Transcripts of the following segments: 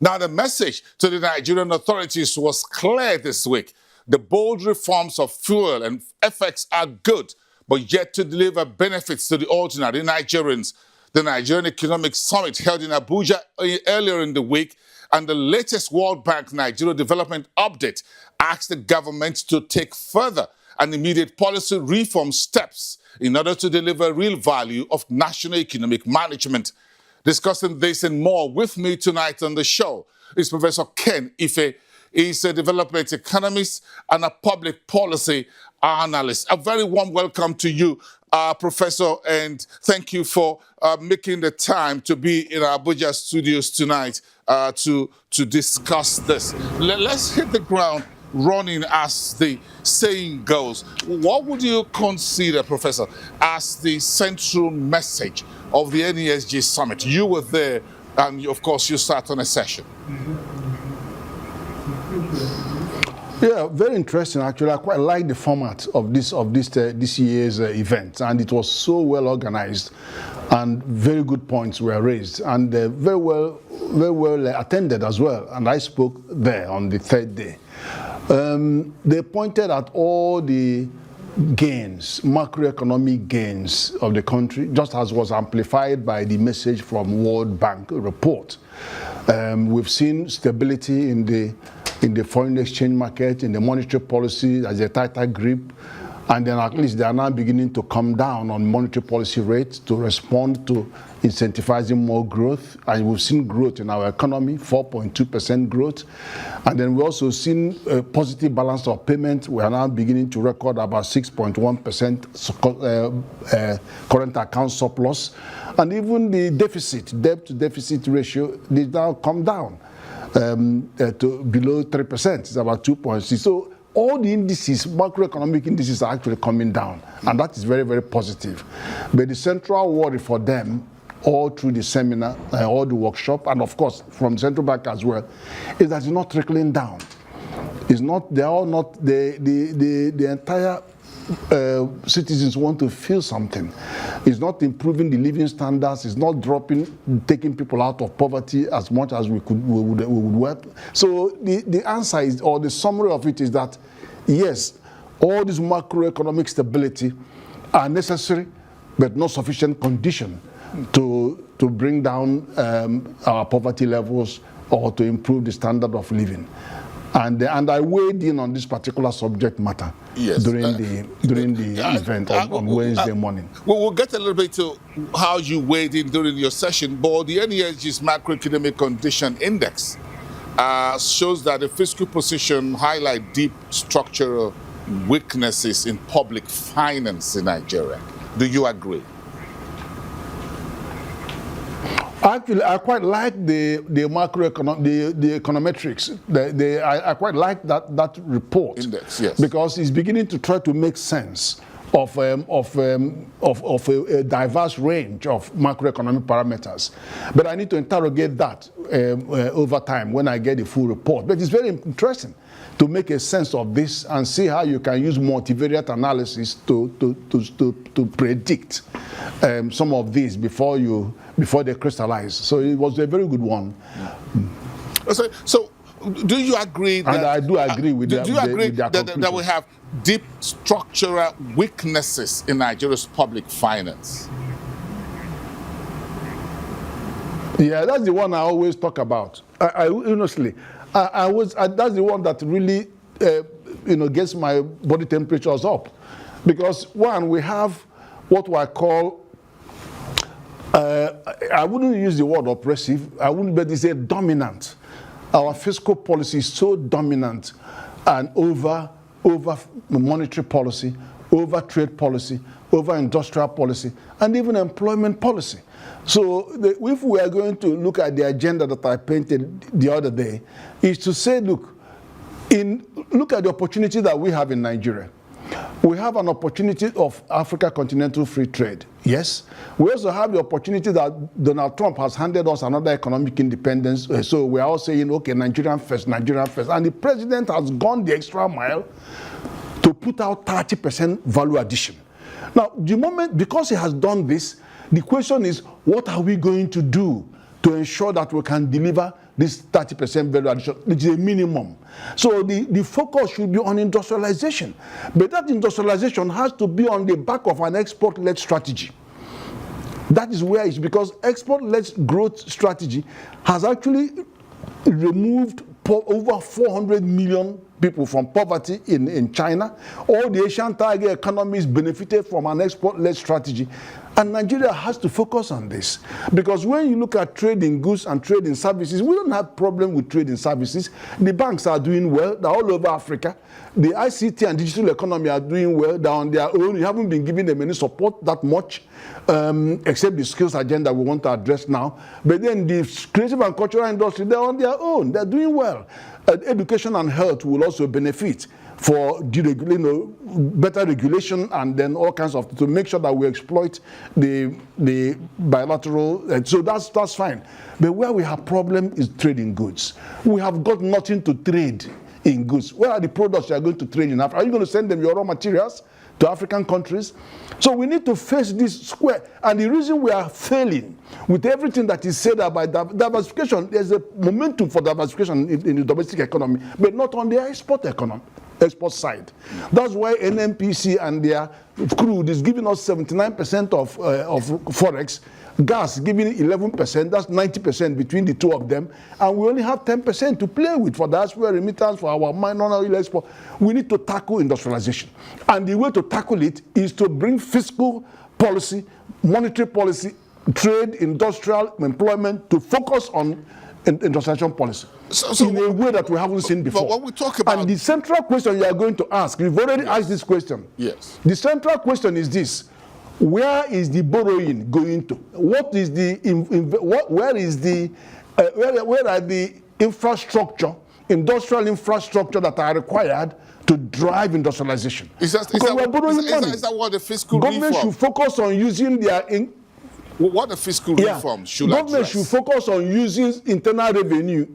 Now, the message to the Nigerian authorities was clear this week. The bold reforms of fuel and FX are good, but yet to deliver benefits to the ordinary Nigerians. The Nigerian Economic Summit held in Abuja earlier in the week, and the latest World Bank Nigeria Development Update asked the government to take further and immediate policy reform steps in order to deliver real value of national economic management. Discussing this and more with me tonight on the show is Professor Ken Ife. He's a development economist and a public policy analyst. A very warm welcome to you, Professor, and thank you for making the time to be in our Abuja studios tonight to discuss this. Let's hit the ground running, as the saying goes. What would you consider, Professor, as the central message of the NESG summit? You were there, and of course you sat on a session. Yeah, very interesting. Actually, I quite like the format of this year's event, and it was so well organized, and very good points were raised, and very well attended as well. And I spoke there on the third day. They pointed at all the gains, macroeconomic gains of the country, just as was amplified by the message from World Bank report. We've seen stability in the foreign exchange market, in the monetary policy as a tighter grip, and then at least they are now beginning to come down on monetary policy rates to respond to incentivizing more growth. And we've seen growth in our economy, 4.2% growth. And then we've also seen a positive balance of payment. We are now beginning to record about 6.1% current account surplus. And even the debt to deficit ratio, did now come down to below 3%. It's about 2.6. So all the indices, macroeconomic indices, are actually coming down, and that is very, very positive. But the central worry for them, all through the seminar, all the workshop, and of course from the central bank as well, is that it's not trickling down. It's not. They are all not. The entire citizens want to feel something. It's not improving the living standards. It's not taking people out of poverty as much as we would work. So the answer is, or the summary of it is that, yes, all this macroeconomic stability are necessary, but not sufficient condition to bring down our poverty levels or to improve the standard of living. And I weighed in on this particular subject matter during the event on Wednesday morning. We'll get a little bit to how you weighed in during your session, but the NESG's macroeconomic condition index shows that the fiscal position highlight deep structural weaknesses in public finance in Nigeria. Do you agree? Actually, I quite like the macroeconomic, the econometrics. I quite like that report. Index, yes. Because it's beginning to try to make sense of a diverse range of macroeconomic parameters. But I need to interrogate that over time when I get the full report. But it's very interesting to make a sense of this and see how you can use multivariate analysis to predict some of these before they crystallize. So it was a very good one. So do you agree that... And I do agree with that. Do you agree that we have deep structural weaknesses in Nigeria's public finance? Yeah, that's the one I always talk about. I honestly, that's the one that really, gets my body temperatures up, because one, we have what I call, I wouldn't use the word oppressive. But it's a dominant. Our fiscal policy is so dominant, and over monetary policy, over trade policy, over industrial policy, and even employment policy. So if we are going to look at the agenda that I painted the other day, is to say, look at the opportunity that we have in Nigeria. We have an opportunity of Africa continental free trade. Yes. We also have the opportunity that Donald Trump has handed us another economic independence. So we are all saying, okay, Nigerian first, Nigerian first. And the president has gone the extra mile to put out 30% value addition. Now, because he has done this, the question is, what are we going to do to ensure that we can deliver this 30% value addition, which is a minimum. So the focus should be on industrialization. But that industrialization has to be on the back of an export-led strategy. That is where it's because export-led growth strategy has actually removed over 400 million people from poverty in China. All the Asian tiger economies benefited from an export-led strategy. And Nigeria has to focus on this. Because when you look at trade in goods and trade in services, we don't have problem with trade in services. The banks are doing well. They're all over Africa. The ICT and digital economy are doing well. They're on their own. You haven't been giving them any support that much, except the skills agenda we want to address now. But then the creative and cultural industry, they're on their own. They're doing well. Education and health will also benefit for better regulation and then all kinds of to make sure that we exploit the bilateral. So that's fine. But where we have problem is trade in goods. We have got nothing to trade in goods. Where are the products you are going to trade in Africa? Are you going to send them your raw materials to African countries? So we need to face this square. And the reason we are failing with everything that is said about diversification, there's a momentum for diversification in the domestic economy, but not on the export side. That's why NNPC and their crude is giving us 79% of forex, gas giving 11%, that's 90% between the two of them, and we only have 10% to play with for diaspora remittance, for our minor oil export. We need to tackle industrialization. And the way to tackle it is to bring fiscal policy, monetary policy, trade, industrial employment to focus on industrialization policy in a way that we haven't seen before. But when we talk about... And the central question you are going to ask, you've already asked this question. Yes. The central question is this: where is the borrowing going to? What is the where are the industrial infrastructure that are required to drive industrialization? Is that what the fiscal government reform should focus on using their what the fiscal reform should government address? should focus on using internal revenue.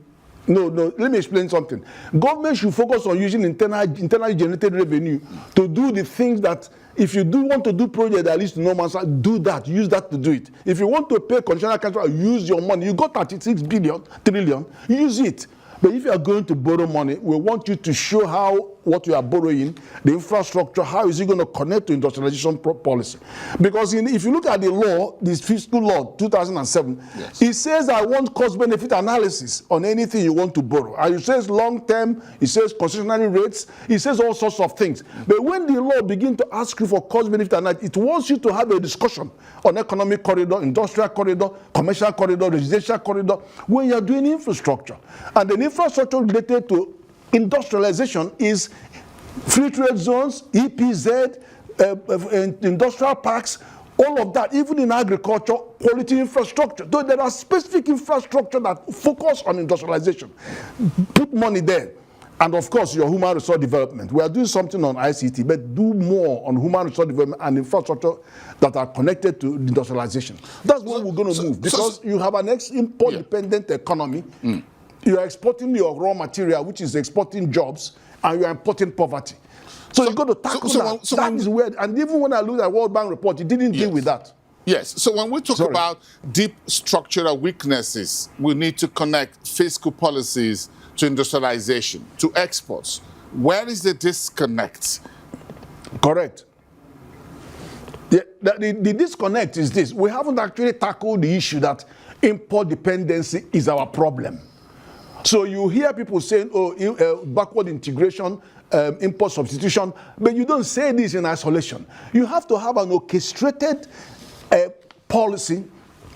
No, let me explain something. Government should focus on using internally generated revenue to do the things that, if you do want to do project that leads to no man's land, do that. Use that to do it. If you want to pay conditional capital, use your money. You got 36 trillion, use it. But if you are going to borrow money, we want you to show how what you are borrowing, the infrastructure, how is it going to connect to industrialization policy? Because if you look at the law, this fiscal law 2007, yes, it says I want cost-benefit analysis on anything you want to borrow. And it says long-term, it says concessionary rates, it says all sorts of things. But when the law begins to ask you for cost-benefit analysis, it wants you to have a discussion on economic corridor, industrial corridor, commercial corridor, residential corridor, when you are doing infrastructure. And the infrastructure related to industrialization is free trade zones, EPZ, industrial parks, all of that, even in agriculture, quality infrastructure. Though there are specific infrastructure that focus on industrialization. Put money there. And of course, your human resource development. We are doing something on ICT, but do more on human resource development and infrastructure that are connected to industrialization. That's where we're going to move, because you have an import-dependent economy. You are exporting your raw material, which is exporting jobs, and you are importing poverty. So you've got to tackle that. That is weird. And even when I look at World Bank report, it didn't deal with that. Yes. So when we talk about deep structural weaknesses, we need to connect fiscal policies to industrialization, to exports. Where is the disconnect? Correct. The disconnect is this. We haven't actually tackled the issue that import dependency is our problem. So you hear people saying, backward integration, import substitution, but you don't say this in isolation. You have to have an orchestrated policy,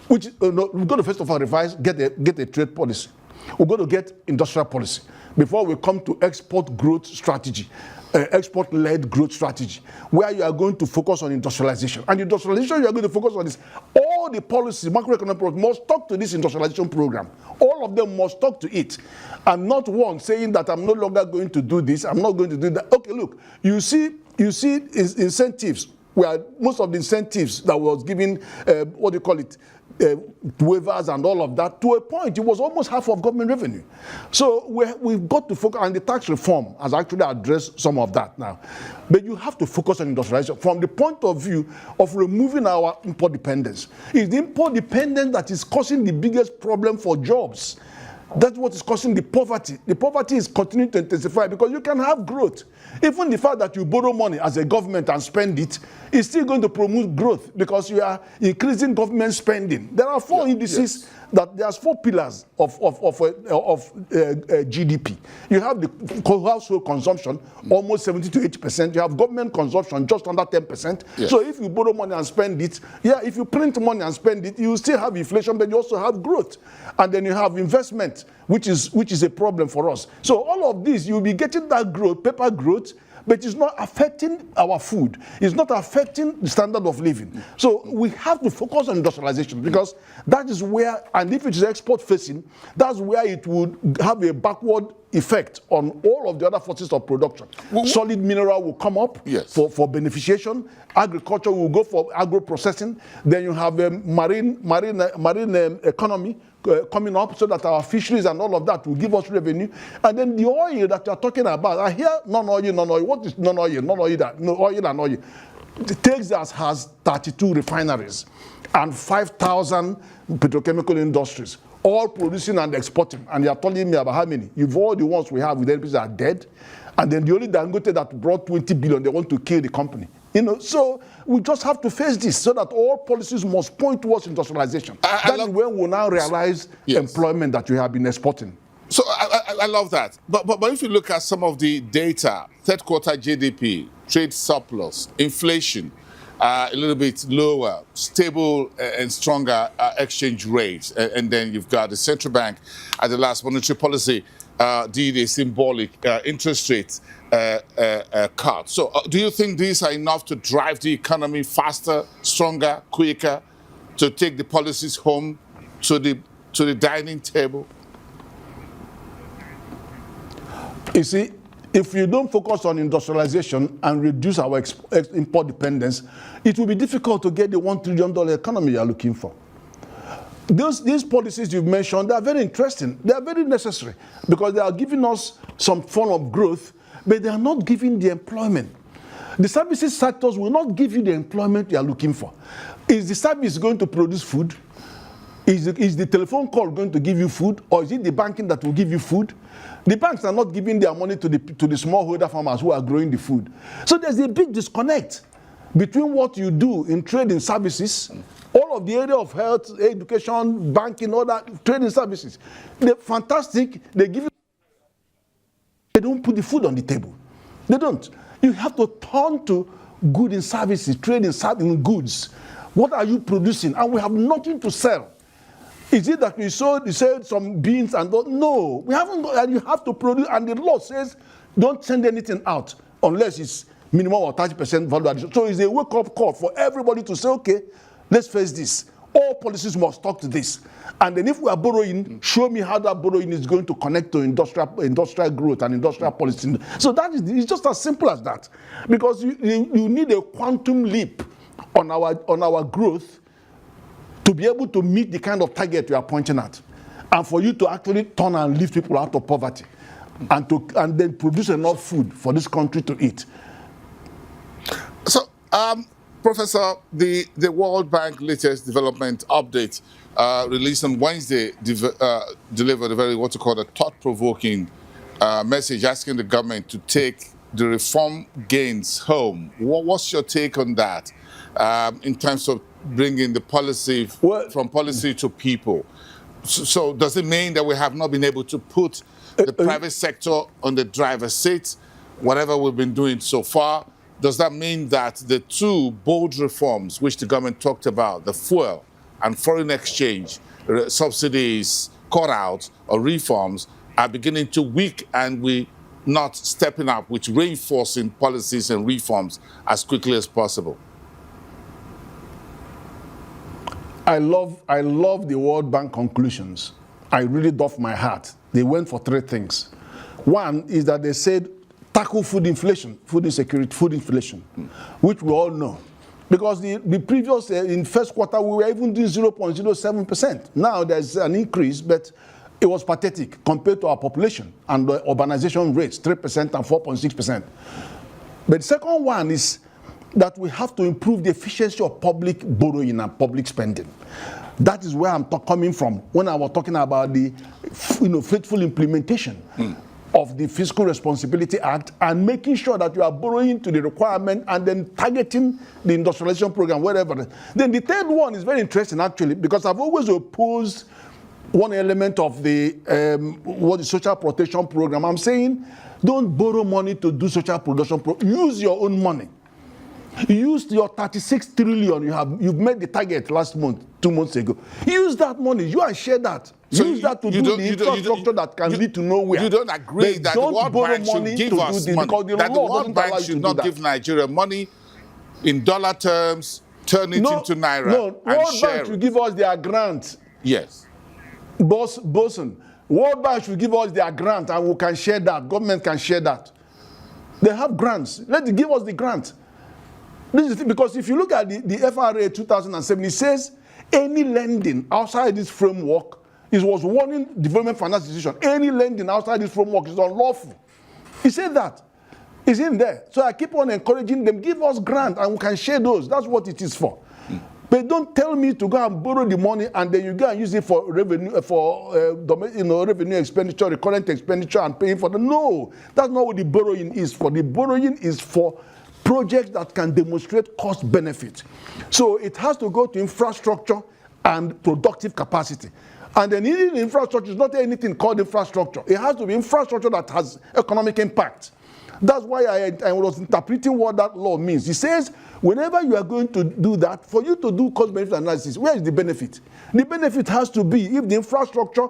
which we're going to first of all revise, get a trade policy. We're going to get industrial policy before we come to export growth strategy, export-led growth strategy, where you are going to focus on industrialization. And industrialization, you are going to focus on this. All the policies, macroeconomic policies, must talk to this industrialization program. All of them must talk to it. And not one saying that I'm no longer going to do this, I'm not going to do that. Okay, look, you see incentives, where most of the incentives that was given, waivers and all of that, to a point, it was almost half of government revenue. So we've got to focus, and the tax reform has actually addressed some of that now. But you have to focus on industrialization from the point of view of removing our import dependence. It's the import dependence that is causing the biggest problem for jobs. That's what is causing the poverty. The poverty is continuing to intensify because you can have growth. Even the fact that you borrow money as a government and spend it is still going to promote growth because you are increasing government spending. There are four indices that there's four pillars of GDP. You have the household consumption, almost 70 to 80%. You have government consumption, just under 10%. Yes. So if you borrow money and spend it, if you print money and spend it, you still have inflation, but you also have growth. And then you have investment, which is a problem for us. So all of this, you'll be getting that growth, paper growth, but it's not affecting our food. It's not affecting the standard of living. So we have to focus on industrialization because that is where, and if it is export facing, that's where it would have a backward effect on all of the other forces of production. Solid mineral will come up for beneficiation. Agriculture will go for agro-processing. Then you have a marine economy coming up so that our fisheries and all of that will give us revenue. And then the oil that you're talking about, I hear non-oil. What is non-oil? Oil and oil. Texas has 32 refineries and 5,000 petrochemical industries, all producing and exporting. And you're telling me about how many? You've all the ones we have with NPCs are dead. And then the only Dangote that brought 20 billion, they want to kill the company. So we just have to face this so that all policies must point towards industrialization. That's when we'll now realize employment that we have been exporting. So I love that. But if you look at some of the data, third quarter GDP, trade surplus, inflation, a little bit lower, stable and stronger exchange rates. And then you've got the central bank at the last monetary policy did a symbolic interest rate cut. So do you think these are enough to drive the economy faster, stronger, quicker, to take the policies home to the dining table? You see, if you don't focus on industrialization and reduce our import dependence, it will be difficult to get the $1 trillion economy you're looking for. These policies you've mentioned, they are very interesting. They are very necessary because they are giving us some form of growth, but they are not giving the employment. The services sectors will not give you the employment you are looking for. Is the service going to produce food? Is the telephone call going to give you food? Or is it the banking that will give you food? The banks are not giving their money to the smallholder farmers who are growing the food. So there's a big disconnect between what you do in trading services, all of the area of health, education, banking, all that, trading services. They're fantastic. They give you, they don't put the food on the table. They don't. You have to turn to good in services, trade in goods. What are you producing? And we have nothing to sell. Is it that we sold some beans and don't? No, we haven't got, and you have to produce, and the law says don't send anything out unless it's minimum of 30% value addition. So it's a wake-up call for everybody to say, okay, let's face this. All policies must talk to this. And then if we are borrowing, show me how that borrowing is going to connect to industrial growth and industrial policy. So it's just as simple as that. Because you need a quantum leap on our growth to be able to meet the kind of target you are pointing at. And for you to actually turn and lift people out of poverty and then produce enough food for this country to eat. So, Professor, the World Bank latest development update released on Wednesday delivered a very, what you call a thought-provoking message asking the government to take the reform gains home. What's your take on that in terms of bringing the policy from policy to people? So does it mean that we have not been able to put the private sector on the driver's seat, whatever we've been doing so far? Does that mean that the two bold reforms which the government talked about, the fuel and foreign exchange subsidies, cut out or reforms, are beginning to weaken and we not stepping up with reinforcing policies and reforms as quickly as possible? I love the World Bank conclusions. I really doff my heart. They went for three things. One is that they said tackle food inflation, food insecurity, food inflation, which we all know Because the previous, in first quarter, we were even doing 0.07%. Now there's an increase, but it was pathetic compared to our population and the urbanization rates, 3% and 4.6%. But the second one is that we have to improve the efficiency of public borrowing and public spending. That is where I'm coming from when I was talking about the faithful implementation of the Fiscal Responsibility Act and making sure that you are borrowing to the requirement and then targeting the industrialization program, wherever. Then the third one is very interesting, actually, because I've always opposed one element of the social protection program. I'm saying don't borrow money to do social protection. Use your own money. Use your 36 trillion you've made the target last month, 2 months ago. Use that money. You and share that. So use that to do the infrastructure that can lead to nowhere. You don't agree that the World Bank should give us money, that the World Bank should not give Nigeria money in dollar terms, turn it into naira, no, and World share Bank should give us their grant. Yes. Boson. World Bank should give us their grant and we can share that. Government can share that. They have grants. Let them give us the grant. This is because if you look at the FRA 2007, it says any lending outside this framework, it was warning development finance institution, any lending outside this framework is unlawful. He said that. It's in there. So I keep on encouraging them, give us grant and we can share those. That's what it is for. But don't tell me to go and borrow the money and then you go and use it for revenue, revenue expenditure, recurrent expenditure, and paying for them. No, that's not what the borrowing is for. The borrowing is for projects that can demonstrate cost benefit. So it has to go to infrastructure and productive capacity. And then in infrastructure is not anything called infrastructure. It has to be infrastructure that has economic impact. That's why I was interpreting what that law means. It says whenever you are going to do that, for you to do cost-benefit analysis, where is the benefit? The benefit has to be if the infrastructure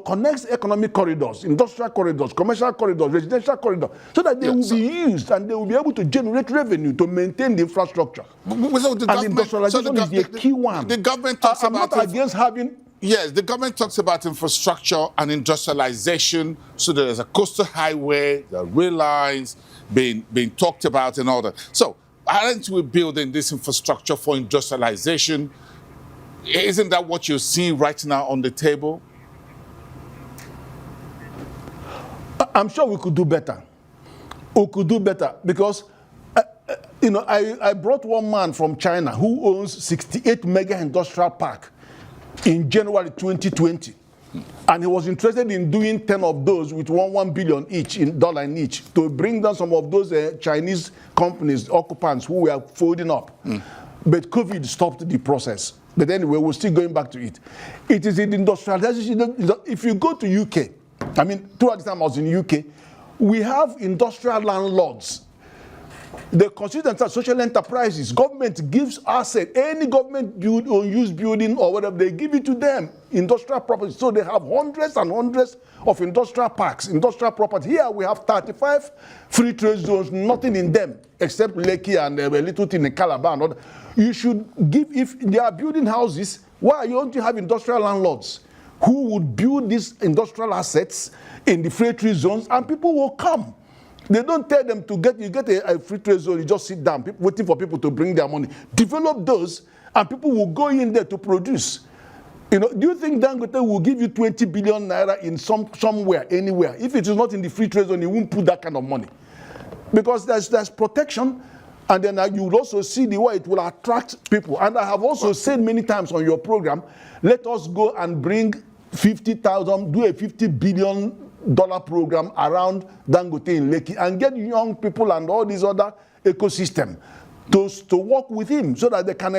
connects economic corridors, industrial corridors, commercial corridors, residential corridors, so that they will be used and they will be able to generate revenue to maintain the infrastructure. So the and industrialization is the key one. The government talks I'm about not against having... Yes, the government talks about infrastructure and industrialization, so there's a coastal highway, the rail lines being talked about and all that. So aren't we building this infrastructure for industrialization? Isn't that what you're seeing right now on the table? I'm sure we could do better. We could do better because, I brought one man from China who owns 68 mega industrial park in January 2020. And he was interested in doing 10 of those with $1 billion each, in dollar in each, to bring down some of those Chinese companies, occupants who were folding up. But COVID stopped the process. But anyway, we're still going back to it. It is in industrialization. If you go to UK, throughout the time I was in UK, we have industrial landlords. They consider themselves social enterprises. Government gives assets. Any government unused building or whatever, they give it to them, industrial property. So they have hundreds and hundreds of industrial parks, industrial property. Here we have 35 free trade zones, nothing in them except Lekki and a little thing in Calabar and all. You should give, if they are building houses, why don't you have industrial landlords who would build these industrial assets in the free trade zones and people will come? They don't tell them to get a free trade zone, you just sit down, waiting for people to bring their money. Develop those, and people will go in there to produce. Do you think Dangote will give you 20 billion naira in somewhere, anywhere? If it is not in the free trade zone, he won't put that kind of money. Because there's protection, and then you will also see the way it will attract people. And I have also said many times on your program, let us go and bring 50,000, do a $50 billion program around Dangote in Lekki and get young people and all these other ecosystem to work with him so that they can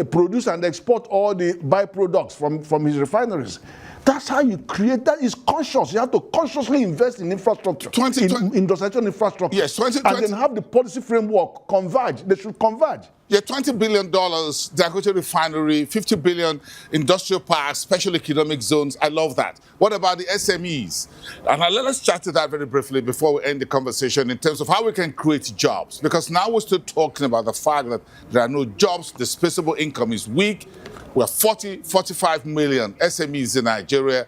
produce and export all the byproducts from his refineries. That's how you create. That is conscious. You have to consciously invest in infrastructure, in industrial infrastructure. Yes, and then have the policy framework converge. They should converge. Yeah, $20 billion, Dangote refinery, 50 billion industrial parks, special economic zones. I love that. What about the SMEs? And let us chat to that very briefly before we end the conversation in terms of how we can create jobs. Because now we're still talking about the fact that there are no jobs, disposable income is weak. We're 45 million SMEs in Nigeria.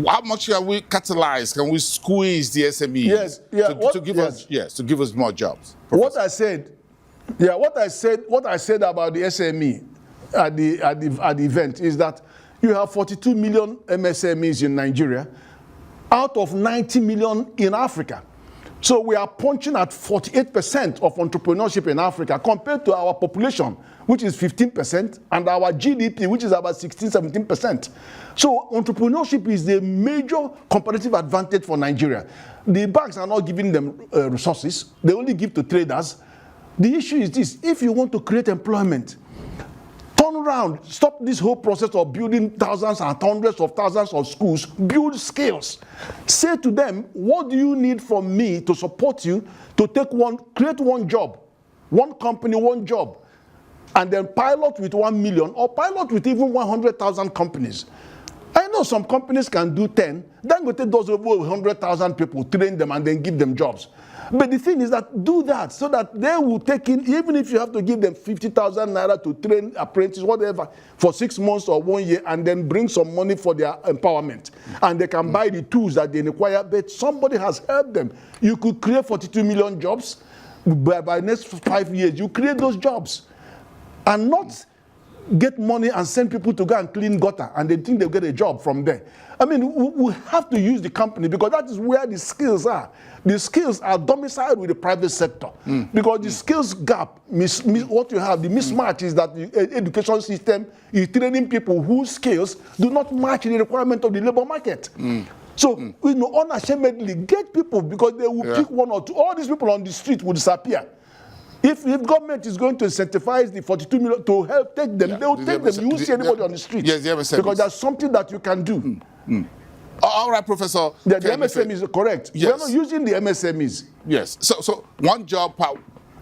How much can we catalyze? Can we squeeze the SMEs to give us more jobs? Professor. What I said Yeah, what I said about the SME at the event is that you have 42 million MSMEs in Nigeria, out of 90 million in Africa. So we are punching at 48% of entrepreneurship in Africa compared to our population, which is 15%, and our GDP, which is about 16-17%. So entrepreneurship is the major competitive advantage for Nigeria. The banks are not giving them resources. They only give to traders. The issue is this: if you want to create employment, turn around, stop this whole process of building thousands and hundreds of thousands of schools, build skills. Say to them, what do you need from me to support you to create one job, one company, one job, and then pilot with 1 million or pilot with even 100,000 companies. I know some companies can do 10, then go take those over 100,000 people, train them, and then give them jobs. But the thing is that do that so that they will take in, even if you have to give them 50,000 naira to train apprentices, whatever, for 6 months or 1 year, and then bring some money for their empowerment. And they can buy the tools that they require, but somebody has helped them. You could create 42 million jobs. By the next 5 years, you create those jobs. And not get money and send people to go and clean gutter, and they think they'll get a job from there. I mean, we have to use the company because that is where the skills are. The skills are domiciled with the private sector because the skills gap, what you have, the mismatch is that the education system is training people whose skills do not match the requirement of the labor market. So, unashamedly get people because they will pick one or two. All these people on the street will disappear. If government is going to incentivize the 42 million to help take them, they will take them. You won't see anybody on the street. Yes, the MSMEs. Because that's something that you can do. All right, Professor. The MSMEs is correct. Yes. We are not using the MSMEs. Yes. So one job per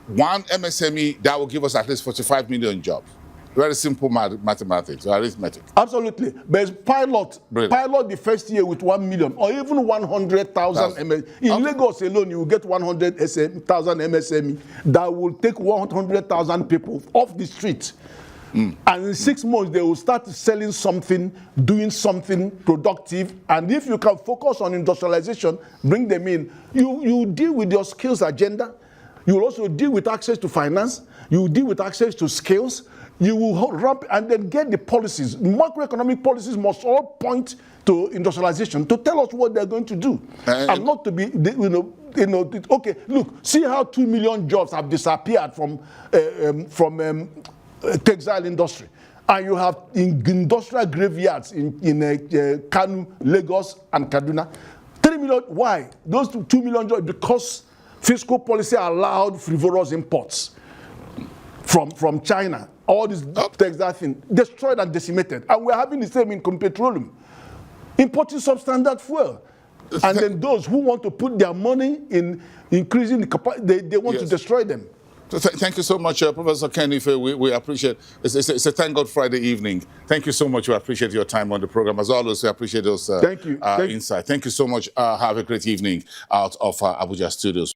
one MSME, that will give us at least 45 million jobs. Very simple mathematics or arithmetic. Absolutely. But it's pilot Brilliant. the first year with 1 million or even 100,000 MS. In Lagos alone, you will get 100,000 MSME that will take 100,000 people off the street. And in 6 months, they will start selling something, doing something productive. And if you can focus on industrialization, bring them in, you deal with your skills agenda. You will also deal with access to finance. You will deal with access to skills. You will ramp and then get the policies. Macroeconomic policies must all point to industrialization to tell us what they're going to do, and not to be, okay. Look, see how 2 million jobs have disappeared from textile industry, and you have industrial graveyards in Kanu, Lagos, and Kaduna. 3 million. Why? Those 2 million jobs because fiscal policy allowed frivolous imports from China. All this textile thing destroyed and decimated, and we're having the same in petroleum, importing substandard fuel, and then those who want to put their money in increasing the capacity, they want to destroy them. So thank you so much, Professor Kenny. We appreciate it's a Thank God Friday evening. Thank you so much. We appreciate your time on the program. As always, we appreciate those insights. Thank you so much. Have a great evening out of Abuja studios.